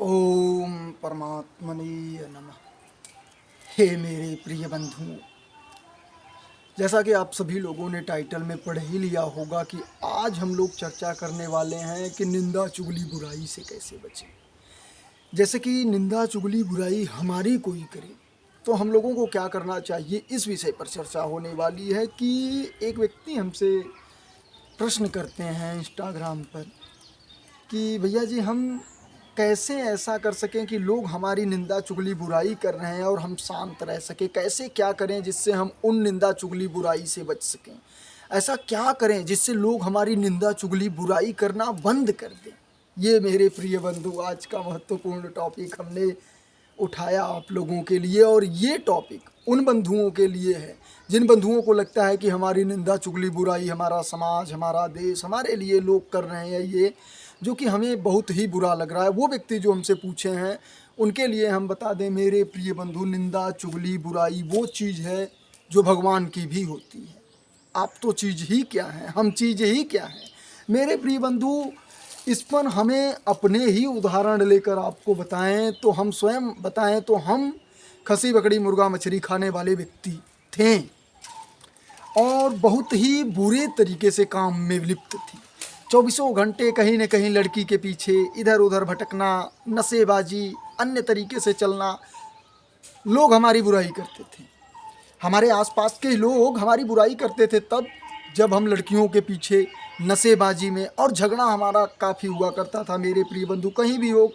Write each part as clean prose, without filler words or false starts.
ओम परमात्मने नमः। हे मेरे प्रिय बंधुओं, जैसा कि आप सभी लोगों ने टाइटल में पढ़ ही लिया होगा कि आज हम लोग चर्चा करने वाले हैं कि निंदा चुगली बुराई से कैसे बचें। जैसे कि निंदा चुगली बुराई हमारी कोई करे तो हम लोगों को क्या करना चाहिए, इस विषय पर चर्चा होने वाली है। कि एक व्यक्ति हमसे प्रश्न करते हैं इंस्टाग्राम पर कि भैया जी, हम कैसे ऐसा कर सकें कि लोग हमारी निंदा चुगली बुराई कर रहे हैं और हम शांत रह सकें। कैसे क्या करें जिससे हम उन निंदा चुगली बुराई से बच सकें। ऐसा क्या करें जिससे लोग हमारी निंदा चुगली बुराई करना बंद कर दें। ये मेरे प्रिय बंधु आज का महत्वपूर्ण टॉपिक हमने उठाया आप लोगों के लिए। और ये टॉपिक उन बंधुओं के लिए है जिन बंधुओं को लगता है कि हमारी निंदा चुगली बुराई हमारा समाज, हमारा देश, हमारे लिए लोग कर रहे हैं, ये जो कि हमें बहुत ही बुरा लग रहा है। वो व्यक्ति जो हमसे पूछे हैं उनके लिए हम बता दें मेरे प्रिय बंधु, निंदा चुगली बुराई वो चीज़ है जो भगवान की भी होती है। आप तो चीज़ ही क्या है, हम चीज़ ही क्या है मेरे प्रिय बंधु। इस पर हमें अपने ही उदाहरण लेकर आपको बताएं तो हम स्वयं बताएं तो हम खसी बकरी मुर्गा मछली खाने वाले व्यक्ति थे और बहुत ही बुरे तरीके से काम में लिप्त थी। चौबीसों घंटे कहीं न कहीं लड़की के पीछे इधर उधर भटकना, नशेबाजी, अन्य तरीके से चलना। लोग हमारी बुराई करते थे, हमारे आसपास के लोग हमारी बुराई करते थे तब जब हम लड़कियों के पीछे नशेबाजी में, और झगड़ा हमारा काफ़ी हुआ करता था मेरे प्रिय बंधु। कहीं भी हो,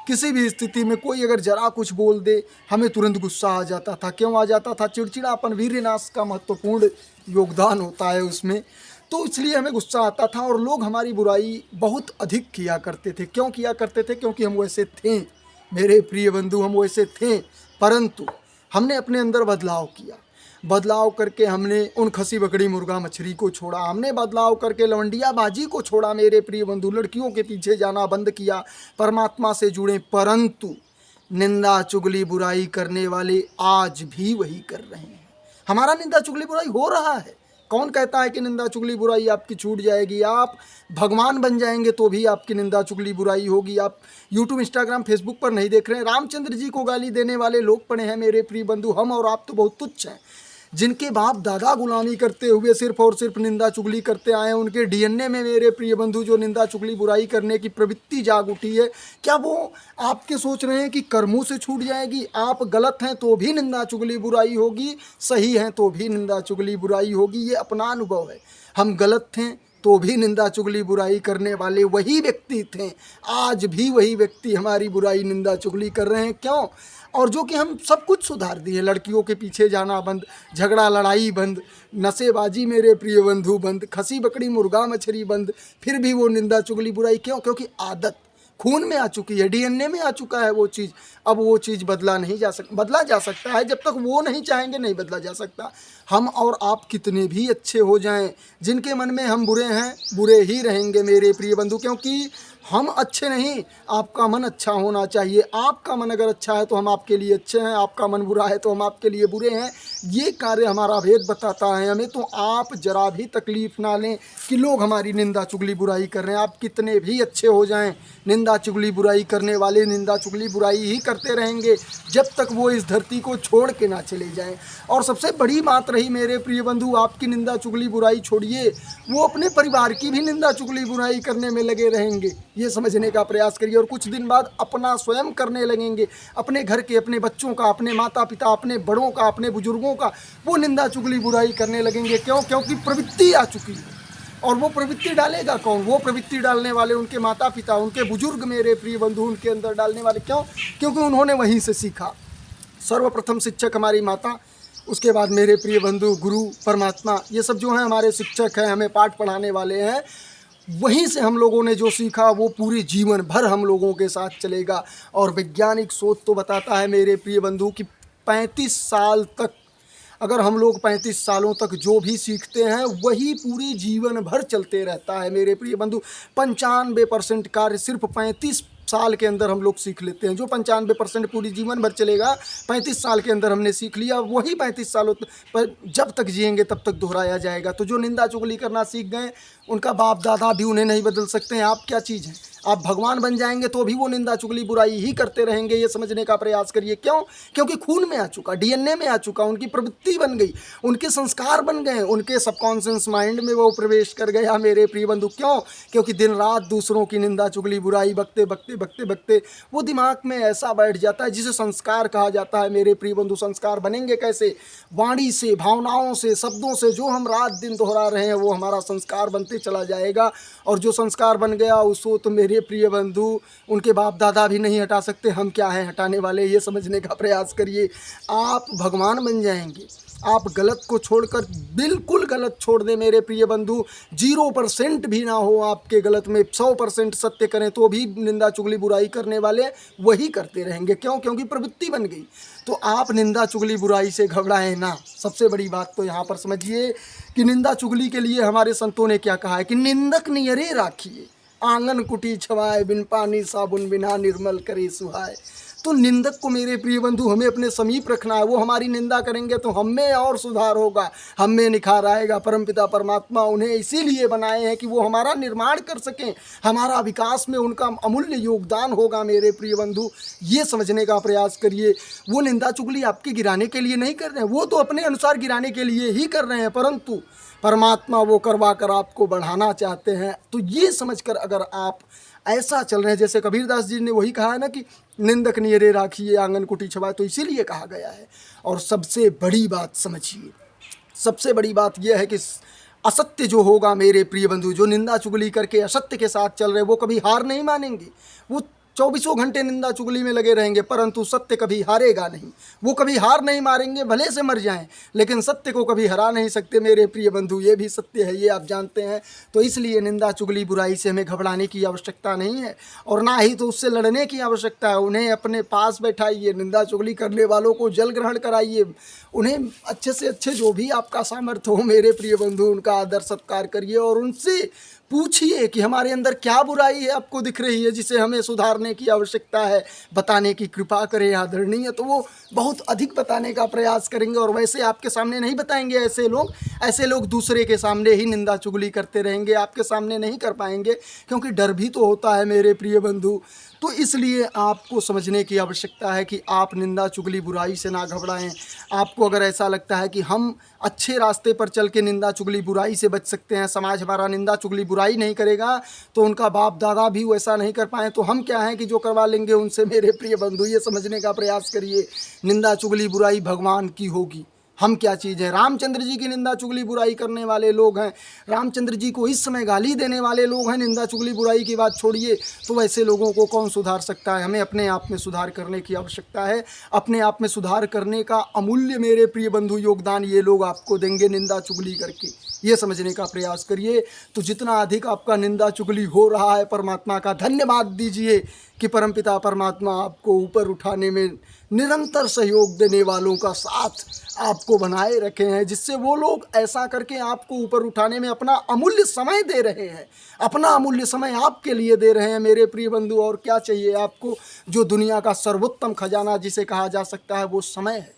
किसी भी स्थिति में कोई अगर जरा कुछ बोल दे हमें तुरंत गुस्सा आ जाता था। क्यों आ जाता था? चिड़चिड़ापन, वीर्यनाश का महत्वपूर्ण योगदान होता है उसमें, तो इसलिए हमें गुस्सा आता था और लोग हमारी बुराई बहुत अधिक किया करते थे। क्यों किया करते थे? क्योंकि हम वैसे थे मेरे प्रिय बंधु, हम वैसे थे। परंतु हमने अपने अंदर बदलाव किया, बदलाव करके हमने उन खसी बकरी मुर्गा मछली को छोड़ा, हमने बदलाव करके लवंडियाबाजी को छोड़ा मेरे प्रिय बंधु। लड़कियों के पीछे जाना बंद किया, परमात्मा से जुड़े। परंतु निंदा चुगली बुराई करने वाले आज भी वही कर रहे हैं। हमारा निंदा चुगली बुराई हो रहा है। कौन कहता है कि निंदा चुगली बुराई आपकी छूट जाएगी? आप भगवान बन जाएंगे तो भी आपकी निंदा चुगली बुराई होगी। आप यूट्यूब, इंस्टाग्राम, फेसबुक पर नहीं देख रहे हैं, रामचंद्र जी को गाली देने वाले लोग पड़े हैं मेरे प्रिय बंधु। हम और आप तो बहुत तुच्छ हैं। जिनके बाप दादा गुलामी करते हुए सिर्फ और सिर्फ निंदा चुगली करते आए हैं, उनके डीएनए में मेरे प्रिय बंधु जो निंदा चुगली बुराई करने की प्रवृत्ति जाग उठी है, क्या वो आपके सोच रहे हैं कि कर्मों से छूट जाएगी? आप गलत हैं तो भी निंदा चुगली बुराई होगी, सही हैं तो भी निंदा चुगली बुराई होगी। ये अपना अनुभव है। हम गलत थे तो भी निंदा चुगली बुराई करने वाले वही व्यक्ति थे, आज भी वही व्यक्ति हमारी बुराई निंदा चुगली कर रहे हैं। क्यों? और जो कि हम सब कुछ सुधार दिए, लड़कियों के पीछे जाना बंद, झगड़ा लड़ाई बंद, नशेबाजी मेरे प्रिय बंधु बंद, खसी बकरी मुर्गा मछली बंद, फिर भी वो निंदा चुगली बुराई। क्यों? क्योंकि आदत खून में आ चुकी है, डीएनए में आ चुका है वो चीज़। अब वो चीज़ बदला जा सकता है, जब तक वो नहीं चाहेंगे नहीं बदला जा सकता। हम और आप कितने भी अच्छे हो जाएं, जिनके मन में हम बुरे हैं बुरे ही रहेंगे मेरे प्रिय बंधु। क्योंकि हम अच्छे नहीं, आपका मन अच्छा होना चाहिए। आपका मन अगर अच्छा है तो हम आपके लिए अच्छे हैं, आपका मन बुरा है तो हम आपके लिए बुरे हैं। ये कार्य हमारा भेद बताता है हमें। तो आप जरा भी तकलीफ़ ना लें कि लोग हमारी निंदा चुगली बुराई कर रहे हैं। आप कितने भी अच्छे हो जाएं, निंदा चुगली बुराई करने वाले निंदा चुगली बुराई ही करते रहेंगे जब तक वो इस धरती को छोड़ के ना चले जाएं। और सबसे बड़ी बात रही मेरे प्रिय बंधु, आपकी निंदा चुगली बुराई छोड़िए, वो अपने परिवार की भी निंदा चुगली बुराई करने में लगे रहेंगे। ये समझने का प्रयास करिए और कुछ दिन बाद अपना स्वयं करने लगेंगे। अपने घर के, अपने बच्चों का, अपने माता पिता, अपने बड़ों का, अपने बुजुर्गों का वो निंदा चुगली बुराई करने लगेंगे। क्यों? क्योंकि प्रवृत्ति आ चुकी है। और वो प्रवृत्ति डालेगा कौन? वो प्रवृत्ति डालने वाले उनके माता पिता, उनके बुजुर्ग मेरे प्रिय बंधु, उनके अंदर डालने वाले। क्यों? क्योंकि उन्होंने वहीं से सीखा। सर्वप्रथम शिक्षक हमारी माता, उसके बाद मेरे प्रिय बंधु गुरु परमात्मा, ये सब जो हैं हमारे शिक्षक हैं, हमें पाठ पढ़ाने वाले हैं। वहीं से हम लोगों ने जो सीखा वो पूरे जीवन भर हम लोगों के साथ चलेगा। और वैज्ञानिक शोध तो बताता है मेरे प्रिय बंधु कि 35 साल तक, अगर हम लोग 35 सालों तक जो भी सीखते हैं वही पूरे जीवन भर चलते रहता है मेरे प्रिय बंधु। 95% कार्य सिर्फ 35 साल के अंदर हम लोग सीख लेते हैं। जो 95% पूरी जीवन भर चलेगा, 35 साल के अंदर हमने सीख लिया, वही 35 सालों पर जब तक जिएंगे तब तक दोहराया जाएगा। तो जो निंदा चुगली करना सीख गए, उनका बाप दादा भी उन्हें नहीं बदल सकते हैं। आप क्या चीज़ हैं? आप भगवान बन जाएंगे तो भी वो निंदा चुगली बुराई ही करते रहेंगे, ये समझने का प्रयास करिए। क्यों? क्योंकि खून में आ चुका, डीएनए में आ चुका, उनकी प्रवृत्ति बन गई, उनके संस्कार बन गए, उनके सबकॉन्शियस माइंड में वो प्रवेश कर गया मेरे प्रिय बंधु। क्यों? क्योंकि दिन रात दूसरों की निंदा चुगली बुराई बकते बकते बकते बकते वो दिमाग में ऐसा बैठ जाता है जिसे संस्कार कहा जाता है मेरे प्रिय बंधु। संस्कार बनेंगे कैसे? वाणी से, भावनाओं से, शब्दों से। जो हम रात दिन दोहरा रहे हैं वो हमारा संस्कार बनते चला जाएगा, और जो संस्कार बन गया उसको तो मेरे प्रिय बंधु उनके बाप दादा भी नहीं हटा सकते, हम क्या हैं हटाने वाले, ये समझने का प्रयास करिए। आप भगवान बन जाएंगे। आप गलत को छोड़कर बिल्कुल गलत छोड़ दें मेरे प्रिय बंधु, 0% भी ना हो आपके गलत में, 100% सत्य करें तो भी निंदा चुगली बुराई करने वाले वही करते रहेंगे। क्यों? क्योंकि प्रवृत्ति बन गई। तो आप निंदा चुगली बुराई से घबराएं ना। सबसे बड़ी बात तो यहाँ पर समझिए कि निंदा चुगली के लिए हमारे संतों ने क्या कहा है कि निंदक नियरे राखिए, आंगन कुटी छवाए, बिन पानी साबुन बिना निर्मल करे सुहाए। तो निंदक को मेरे प्रिय बंधु हमें अपने समीप रखना है। वो हमारी निंदा करेंगे तो हम में और सुधार होगा, हम में निखार आएगा। परमपिता परमात्मा उन्हें इसीलिए बनाए हैं कि वो हमारा निर्माण कर सकें, हमारा विकास में उनका अमूल्य योगदान होगा मेरे प्रिय बंधु, ये समझने का प्रयास करिए। वो निंदा चुगली आपके गिराने के लिए नहीं कर रहे हैं, वो तो अपने अनुसार गिराने के लिए ही कर रहे हैं, परंतु परमात्मा वो करवा कर आपको बढ़ाना चाहते हैं। तो ये समझकर अगर आप ऐसा चल रहे हैं, जैसे कबीरदास जी ने वही कहा है ना कि निंदक नियरे राखिए, आंगन कुटी छवाए, तो इसीलिए कहा गया है। और सबसे बड़ी बात समझिए, सबसे बड़ी बात यह है कि असत्य जो होगा मेरे प्रिय बंधु, जो निंदा चुगली करके असत्य के साथ चल रहे, वो कभी हार नहीं मानेंगे। वो 24 घंटे निंदा चुगली में लगे रहेंगे, परंतु सत्य कभी हारेगा नहीं। वो कभी हार नहीं मारेंगे, भले से मर जाएं, लेकिन सत्य को कभी हरा नहीं सकते मेरे प्रिय बंधु, ये भी सत्य है, ये आप जानते हैं। तो इसलिए निंदा चुगली बुराई से हमें घबराने की आवश्यकता नहीं है, और ना ही तो उससे लड़ने की आवश्यकता है। उन्हें अपने पास बैठाइए, निंदा चुगली करने वालों को जल ग्रहण कराइए, उन्हें अच्छे से अच्छे जो भी आपका सामर्थ्य हो मेरे प्रिय बंधु उनका आदर सत्कार करिए, और उनसे पूछिए कि हमारे अंदर क्या बुराई है आपको दिख रही है जिसे हमें सुधारने की आवश्यकता है, बताने की कृपा करें आदरणीय। तो वो बहुत अधिक बताने का प्रयास करेंगे, और वैसे आपके सामने नहीं बताएंगे। ऐसे लोग दूसरे के सामने ही निंदा चुगली करते रहेंगे, आपके सामने नहीं कर पाएंगे, क्योंकि डर भी तो होता है मेरे प्रिय बंधु। तो इसलिए आपको समझने की आवश्यकता है कि आप निंदा चुगली बुराई से ना घबराएं। आपको अगर ऐसा लगता है कि हम अच्छे रास्ते पर चल के निंदा चुगली बुराई से बच सकते हैं, समाज हमारा निंदा चुगली बुराई नहीं करेगा, तो उनका बाप दादा भी वैसा नहीं कर पाए, तो हम क्या हैं कि जो करवा लेंगे उनसे मेरे प्रिय बंधु, ये समझने का प्रयास करिए। निंदा चुगली बुराई भगवान की होगी, हम क्या चीज़ है? रामचंद्र जी की निंदा चुगली बुराई करने वाले लोग हैं, रामचंद्र जी को इस समय गाली देने वाले लोग हैं, निंदा चुगली बुराई की बात छोड़िए। तो वैसे लोगों को कौन सुधार सकता है? हमें अपने आप में सुधार करने की आवश्यकता है। अपने आप में सुधार करने का अमूल्य मेरे प्रिय बंधु योगदान ये लोग आपको देंगे निंदा चुगली करके, ये समझने का प्रयास करिए। तो जितना अधिक आपका निंदा चुगली हो रहा है, परमात्मा का धन्यवाद दीजिए कि परमपिता परमात्मा आपको ऊपर उठाने में निरंतर सहयोग देने वालों का साथ आपको बनाए रखे हैं, जिससे वो लोग ऐसा करके आपको ऊपर उठाने में अपना अमूल्य समय दे रहे हैं, अपना अमूल्य समय आपके लिए दे रहे हैं मेरे प्रिय बंधु। और क्या चाहिए आपको? जो दुनिया का सर्वोत्तम खजाना जिसे कहा जा सकता है वो समय है।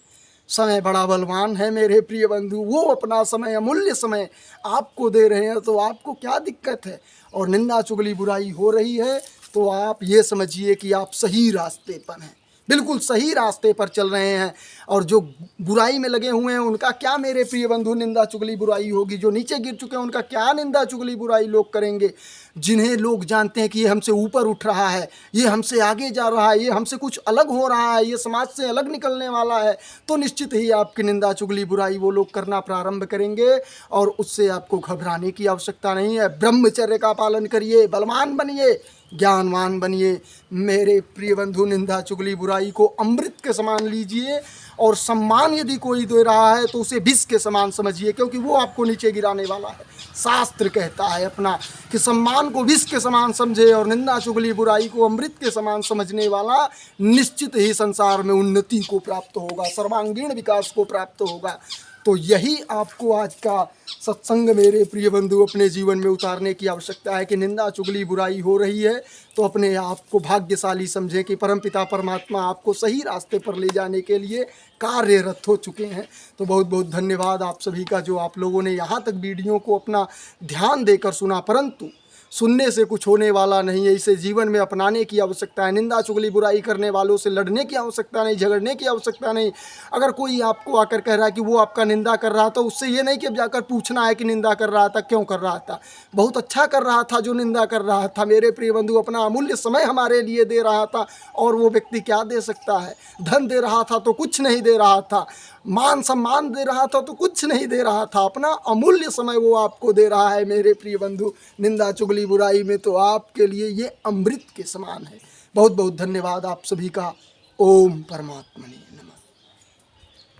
समय बड़ा बलवान है मेरे प्रिय बंधु, वो अपना समय, अमूल्य समय आपको दे रहे हैं, तो आपको क्या दिक्कत है? और निंदा चुगली बुराई हो रही है तो आप ये समझिए कि आप सही रास्ते पर हैं, बिल्कुल सही रास्ते पर चल रहे हैं। और जो बुराई में लगे हुए हैं उनका क्या मेरे प्रिय बंधु निंदा चुगली बुराई होगी? जो नीचे गिर चुके हैं उनका क्या निंदा चुगली बुराई लोग करेंगे? जिन्हें लोग जानते हैं कि ये हमसे ऊपर उठ रहा है, ये हमसे आगे जा रहा है, ये हमसे कुछ अलग हो रहा है, ये समाज से अलग निकलने वाला है, तो निश्चित ही आपकी निंदा चुगली बुराई वो लोग करना प्रारंभ करेंगे, और उससे आपको घबराने की आवश्यकता नहीं है। ब्रह्मचर्य का पालन करिए, बलवान बनिए, ज्ञानवान बनिए मेरे प्रिय बंधु। निंदा चुगली बुराई को अमृत के समान लीजिए, और सम्मान यदि कोई दे रहा है तो उसे विष के समान समझिए, क्योंकि वो आपको नीचे गिराने वाला है। शास्त्र कहता है अपना कि सम्मान को विष के समान समझे, और निंदा चुगली बुराई को अमृत के समान समझने वाला निश्चित ही संसार में उन्नति को प्राप्त होगा, सर्वांगीण विकास को प्राप्त होगा। तो यही आपको आज का सत्संग मेरे प्रिय बंधु अपने जीवन में उतारने की आवश्यकता है कि निंदा चुगली बुराई हो रही है तो अपने आप को भाग्यशाली समझें कि परमपिता परमात्मा आपको सही रास्ते पर ले जाने के लिए कार्यरत हो चुके हैं। तो बहुत बहुत धन्यवाद आप सभी का, जो आप लोगों ने यहाँ तक वीडियो को अपना ध्यान देकर सुना। परंतु सुनने से कुछ होने वाला नहीं है, इसे जीवन में अपनाने की आवश्यकता है। निंदा चुगली बुराई करने वालों से लड़ने की आवश्यकता नहीं, झगड़ने की आवश्यकता नहीं। अगर कोई आपको आकर कह रहा है कि वो आपका निंदा कर रहा था, उससे ये नहीं कि अब जाकर पूछना है कि निंदा कर रहा था, क्यों कर रहा था। बहुत अच्छा कर रहा था जो निंदा कर रहा था। मेरे प्रिय बंधु, अपना अमूल्य समय हमारे लिए दे रहा था, और वो व्यक्ति क्या दे सकता है। धन दे रहा था तो कुछ नहीं दे रहा था, मान सम्मान दे रहा था तो कुछ नहीं दे रहा था, अपना अमूल्य समय वो आपको दे रहा है। मेरे प्रिय बंधु, निंदा चुगली बुराई में तो आपके लिए ये अमृत के समान है। बहुत बहुत धन्यवाद आप सभी का। ओम परमात्मने नमः।